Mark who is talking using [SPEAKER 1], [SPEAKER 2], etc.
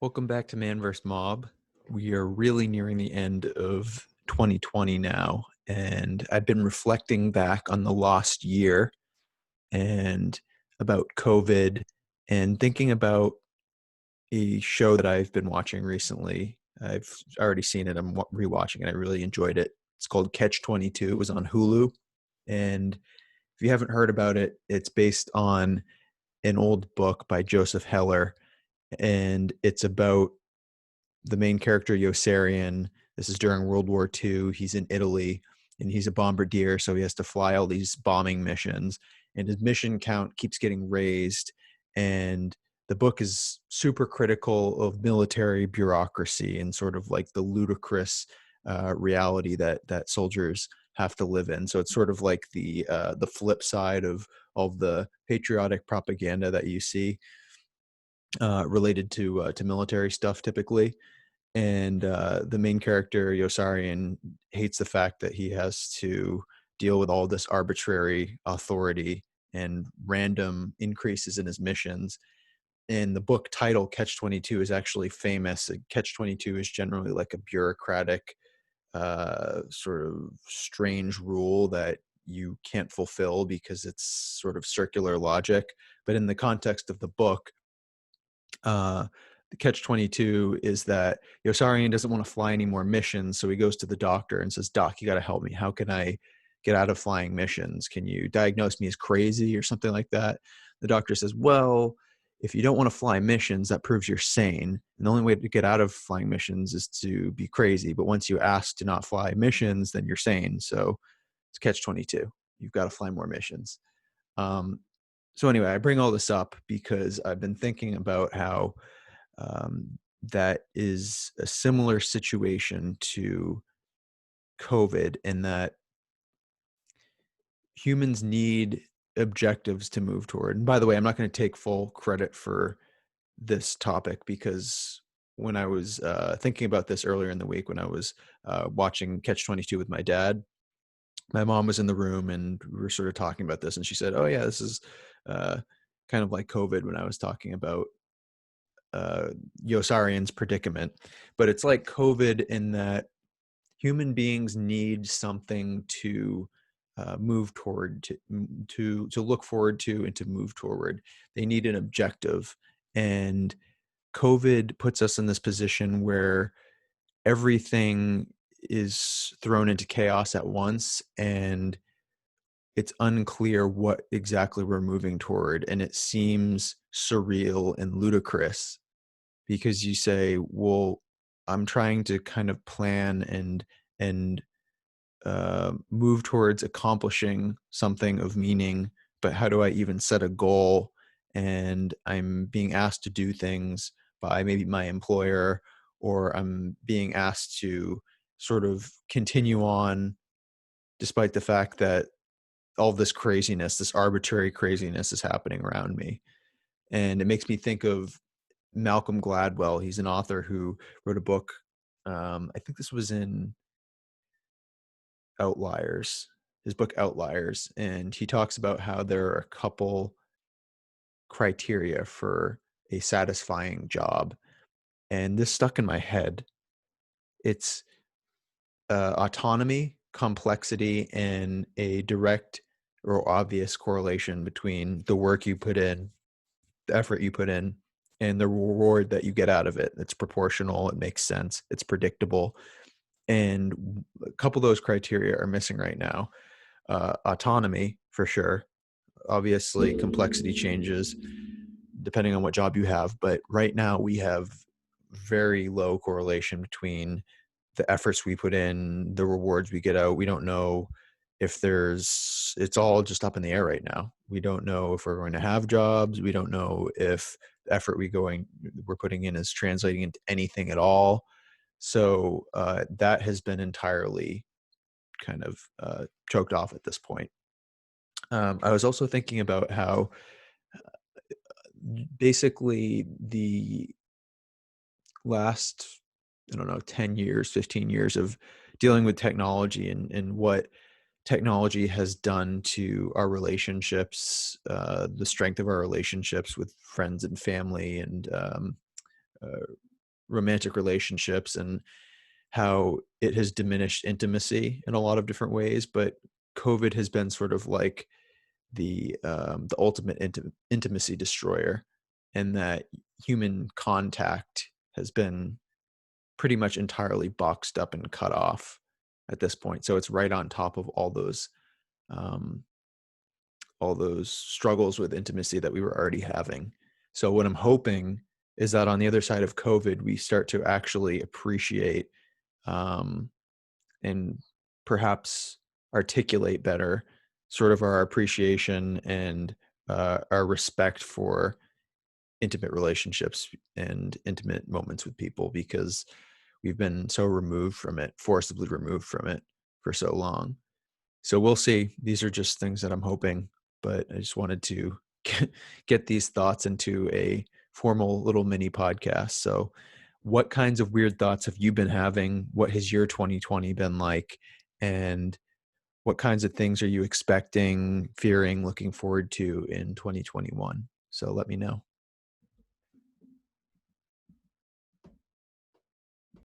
[SPEAKER 1] Welcome back to Man vs. Mob. We are really nearing the end of 2020 now, and I've been reflecting back on the lost year and about COVID and thinking about a show that I've been watching recently. I've already seen it. I'm rewatching it. I really enjoyed it. It's called Catch 22. It was on Hulu. And if you haven't heard about it, it's based on an old book by Joseph Heller, and it's about the main character Yossarian. This is during World War II. He's in Italy and he's a bombardier, so he has to fly all these bombing missions, and his mission count keeps getting raised. And the book is super critical of military bureaucracy and sort of like the ludicrous reality that soldiers have to live in. So it's sort of like the flip side of all the patriotic propaganda that you see related to military stuff typically. And the main character Yossarian hates the fact that he has to deal with all this arbitrary authority and random increases in his missions. And the book title Catch 22 is actually famous. Catch 22 is generally like a bureaucratic sort of strange rule that you can't fulfill because it's sort of circular logic. But in the context of the book, the catch 22 is that Yossarian doesn't want to fly any more missions. So he goes to the doctor and says, Doc, you got to help me. How can I get out of flying missions? Can you diagnose me as crazy or something like that? The doctor says, well, if you don't want to fly missions, that proves you're sane. And the only way to get out of flying missions is to be crazy. But once you ask to not fly missions, then you're sane. So it's catch 22. You've got to fly more missions. Um, so anyway, I bring all this up because I've been thinking about how that is a similar situation to COVID, in that humans need objectives to move toward. And by the way, I'm not going to take full credit for this topic, because when I was thinking about this earlier in the week, when I was watching Catch 22 with my dad, my mom was in the room and we were sort of talking about this, and she said, oh yeah, this is uh, kind of like COVID, when I was talking about Yossarian's predicament. But it's like COVID in that human beings need something to move toward, to look forward to, and to move toward. They need an objective, and COVID puts us in this position where everything is thrown into chaos at once, and it's unclear what exactly we're moving toward, and it seems surreal and ludicrous, because you say, well, I'm trying to kind of plan and move towards accomplishing something of meaning, but how do I even set a goal? And I'm being asked to do things by maybe my employer, or I'm being asked to sort of continue on despite the fact that all this craziness, this arbitrary craziness, is happening around me. And it makes me think of Malcolm Gladwell. He's an author who wrote a book. I think this was in Outliers, his book Outliers. And he talks about how there are a couple criteria for a satisfying job. And this stuck in my head. It's autonomy, complexity, and a direct or obvious correlation between the work you put in, the effort you put in, and the reward that you get out of it. It's proportional, it makes sense, it's predictable. And a couple of those criteria are missing right now. Autonomy, for sure. Obviously, complexity changes depending on what job you have, but right now we have very low correlation between the efforts we put in, the rewards we get out. We don't know if it's all just up in the air right now. We don't know if we're going to have jobs. We don't know if the effort we're putting in is translating into anything at all. So that has been entirely kind of choked off at this point. I was also thinking about how basically the last, I don't know, 10 years, 15 years of dealing with technology, and what technology has done to our relationships, the strength of our relationships with friends and family, and romantic relationships and how it has diminished intimacy in a lot of different ways. But COVID has been sort of like the ultimate intimacy destroyer, and that human contact has been pretty much entirely boxed up and cut off at this point. So it's right on top of um, all those struggles with intimacy that we were already having. So what I'm hoping is that on the other side of COVID, we start to actually appreciate um, and perhaps articulate better sort of our appreciation and our respect for intimate relationships and intimate moments with people, because we've been so removed from it, forcibly removed from it for so long. So we'll see. These are just things that I'm hoping, but I just wanted to get these thoughts into a formal little mini podcast. So, what kinds of weird thoughts have you been having? What has your 2020 been like? And what kinds of things are you expecting, fearing, looking forward to in 2021? So let me know.